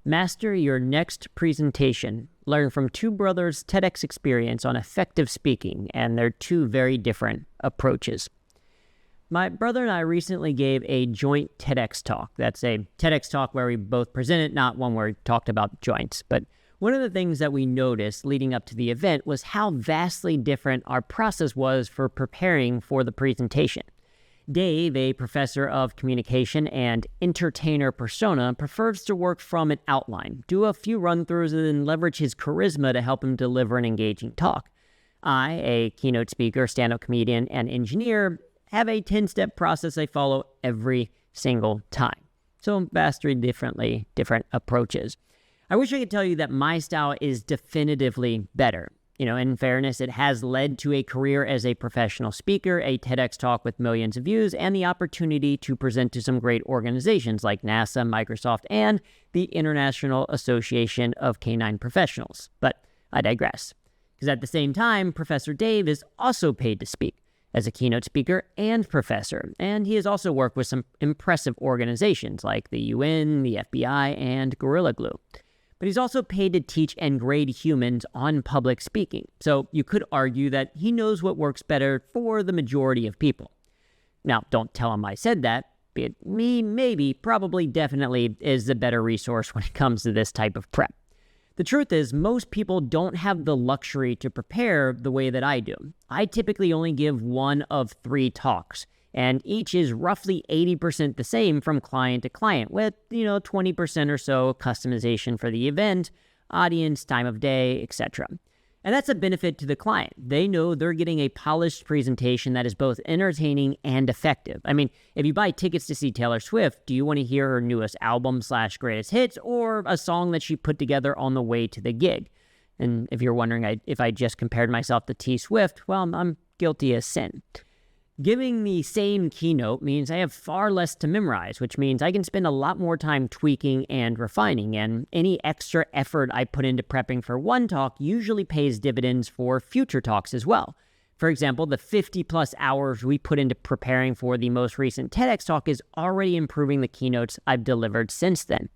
Master your next presentation. Learn from two brothers' TEDx experience on effective speaking and their two very different approaches. My brother and I recently gave a joint TEDx talk. That's a TEDx talk where we both presented, not one where we talked about joints. But one of the things that we noticed leading up to the event was how vastly different our process was for preparing for the presentation. Dave, a professor of communication and entertainer persona, prefers to work from an outline, do a few run-throughs, and then leverage his charisma to help him deliver an engaging talk. I, a keynote speaker, stand-up comedian, and engineer, have a 10-step process I follow every single time. So vastly different approaches. I wish I could tell you that my style is definitively better. In fairness, it has led to a career as a professional speaker, a TEDx talk with millions of views, and the opportunity to present to some great organizations like NASA, Microsoft, and the International Association of Canine Professionals. But I digress. Because at the same time, Professor Dave is also paid to speak as a keynote speaker and professor, and he has also worked with some impressive organizations like the UN, the FBI, and Gorilla Glue. But he's also paid to teach and grade humans on public speaking. So you could argue that he knows what works better for the majority of people. Now, don't tell him I said that, but me, maybe, probably, definitely is the better resource when it comes to this type of prep. The truth is, most people don't have the luxury to prepare the way that I do. I typically only give one of 3 talks, and each is roughly 80% the same from client to client, with, 20% or so customization for the event, audience, time of day, etc. And that's a benefit to the client. They know they're getting a polished presentation that is both entertaining and effective. I mean, if you buy tickets to see Taylor Swift, do you want to hear her newest album / greatest hits, or a song that she put together on the way to the gig? And if you're wondering if I just compared myself to T Swift, well, I'm guilty as sin. Giving the same keynote means I have far less to memorize, which means I can spend a lot more time tweaking and refining, and any extra effort I put into prepping for one talk usually pays dividends for future talks as well. For example, the 50-plus hours we put into preparing for the most recent TEDx talk is already improving the keynotes I've delivered since then.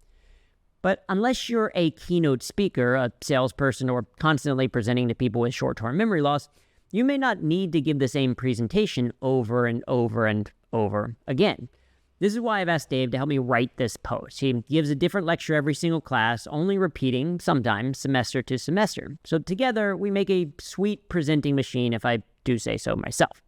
But unless you're a keynote speaker, a salesperson, or constantly presenting to people with short-term memory loss, you may not need to give the same presentation over and over and over again. This is why I've asked Dave to help me write this post. He gives a different lecture every single class, only repeating, sometimes, semester to semester. So together, we make a sweet presenting machine, if I do say so myself.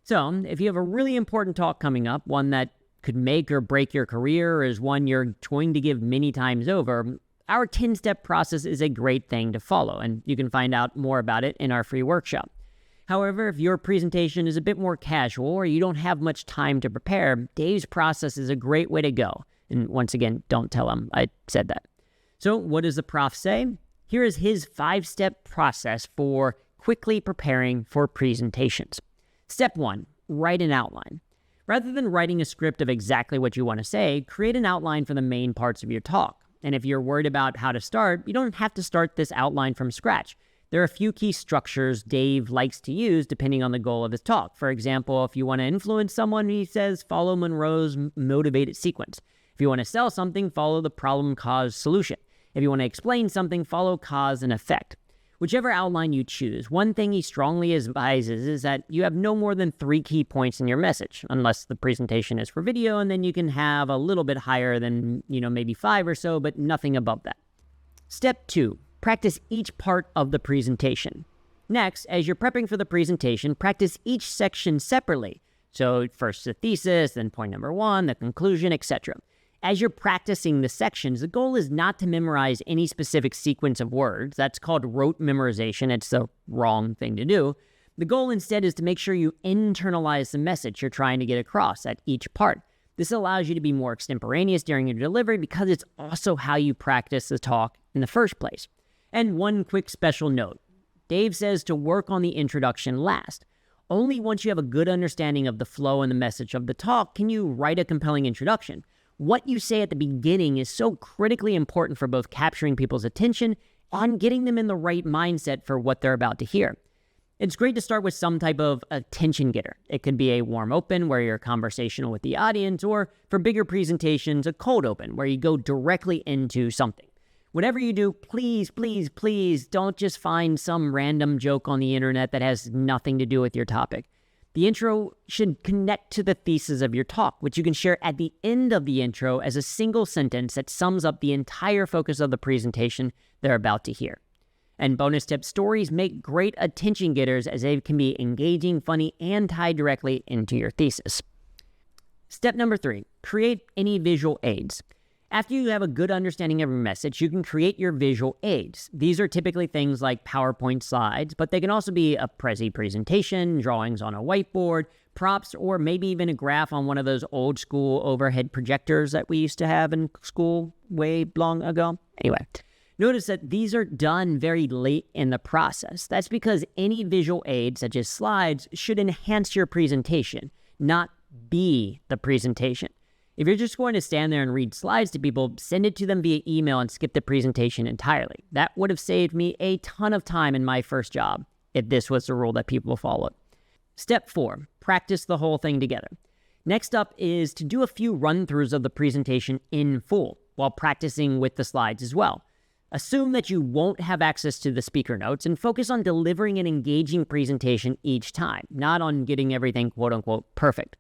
So, if you have a really important talk coming up, one that could make or break your career, or is one you're going to give many times over, our 10-step process is a great thing to follow, and you can find out more about it in our free workshop. However, if your presentation is a bit more casual or you don't have much time to prepare, Dave's process is a great way to go. And once again, don't tell him I said that. So what does the prof say? Here is his 5-step process for quickly preparing for presentations. Step 1, write an outline. Rather than writing a script of exactly what you want to say, create an outline for the main parts of your talk. And if you're worried about how to start, you don't have to start this outline from scratch. There are a few key structures Dave likes to use depending on the goal of his talk. For example, if you want to influence someone, he says follow Monroe's motivated sequence. If you want to sell something, follow the problem, cause, solution. If you want to explain something, follow cause and effect. Whichever outline you choose, one thing he strongly advises is that you have no more than 3 key points in your message, unless the presentation is for video, and then you can have a little bit higher than, maybe 5 or so, but nothing above that. Step 2. Practice each part of the presentation. Next, as you're prepping for the presentation, practice each section separately. So first the thesis, then point number 1, the conclusion, etc. As you're practicing the sections, the goal is not to memorize any specific sequence of words. That's called rote memorization. It's the wrong thing to do. The goal instead is to make sure you internalize the message you're trying to get across at each part. This allows you to be more extemporaneous during your delivery because it's also how you practice the talk in the first place. And one quick special note. Dave says to work on the introduction last. Only once you have a good understanding of the flow and the message of the talk can you write a compelling introduction. What you say at the beginning is so critically important for both capturing people's attention and getting them in the right mindset for what they're about to hear. It's great to start with some type of attention getter. It could be a warm open where you're conversational with the audience, or for bigger presentations, a cold open where you go directly into something. Whatever you do, please, please, please don't just find some random joke on the internet that has nothing to do with your topic. The intro should connect to the thesis of your talk, which you can share at the end of the intro as a single sentence that sums up the entire focus of the presentation they're about to hear. And bonus tip, stories make great attention getters as they can be engaging, funny, and tie directly into your thesis. Step number 3, create any visual aids. After you have a good understanding of your message, you can create your visual aids. These are typically things like PowerPoint slides, but they can also be a Prezi presentation, drawings on a whiteboard, props, or maybe even a graph on one of those old school overhead projectors that we used to have in school way long ago. Anyway, notice that these are done very late in the process. That's because any visual aid, such as slides, should enhance your presentation, not be the presentation. If you're just going to stand there and read slides to people, send it to them via email and skip the presentation entirely. That would have saved me a ton of time in my first job if this was the rule that people followed. Step 4, practice the whole thing together. Next up is to do a few run-throughs of the presentation in full while practicing with the slides as well. Assume that you won't have access to the speaker notes and focus on delivering an engaging presentation each time, not on getting everything quote-unquote perfect.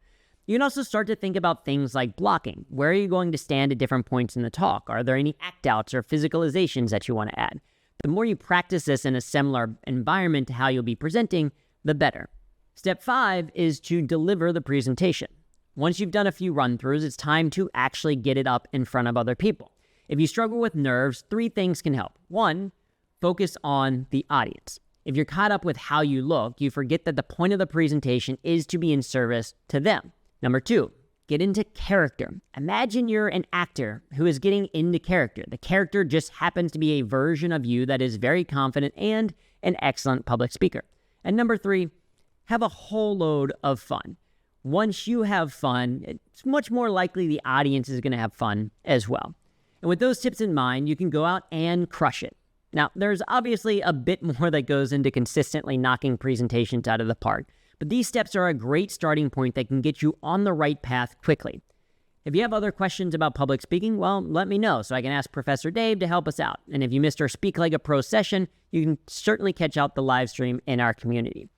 You can also start to think about things like blocking. Where are you going to stand at different points in the talk? Are there any act-outs or physicalizations that you want to add? The more you practice this in a similar environment to how you'll be presenting, the better. Step 5 is to deliver the presentation. Once you've done a few run-throughs, it's time to actually get it up in front of other people. If you struggle with nerves, 3 things can help. 1, focus on the audience. If you're caught up with how you look, you forget that the point of the presentation is to be in service to them. Number 2, get into character. Imagine you're an actor who is getting into character. The character just happens to be a version of you that is very confident and an excellent public speaker. And number 3, have a whole load of fun. Once you have fun, it's much more likely the audience is going to have fun as well. And with those tips in mind, you can go out and crush it. Now, there's obviously a bit more that goes into consistently knocking presentations out of the park, but these steps are a great starting point that can get you on the right path quickly. If you have other questions about public speaking, well, let me know so I can ask Professor Dave to help us out. And if you missed our Speak Like a Pro session, you can certainly catch out the live stream in our community.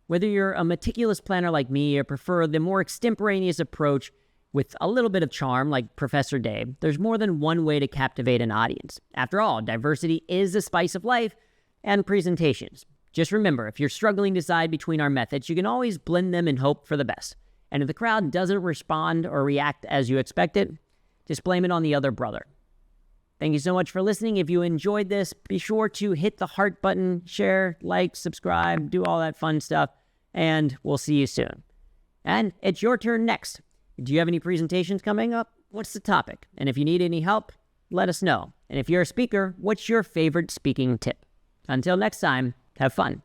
Whether you're a meticulous planner like me or prefer the more extemporaneous approach with a little bit of charm like Professor Dave, there's more than one way to captivate an audience. After all, diversity is the spice of life and presentations. Just remember, if you're struggling to decide between our methods, you can always blend them and hope for the best. And if the crowd doesn't respond or react as you expected, just blame it on the other brother. Thank you so much for listening. If you enjoyed this, be sure to hit the heart button, share, like, subscribe, do all that fun stuff, and we'll see you soon. And it's your turn next. Do you have any presentations coming up? What's the topic? And if you need any help, let us know. And if you're a speaker, what's your favorite speaking tip? Until next time, have fun.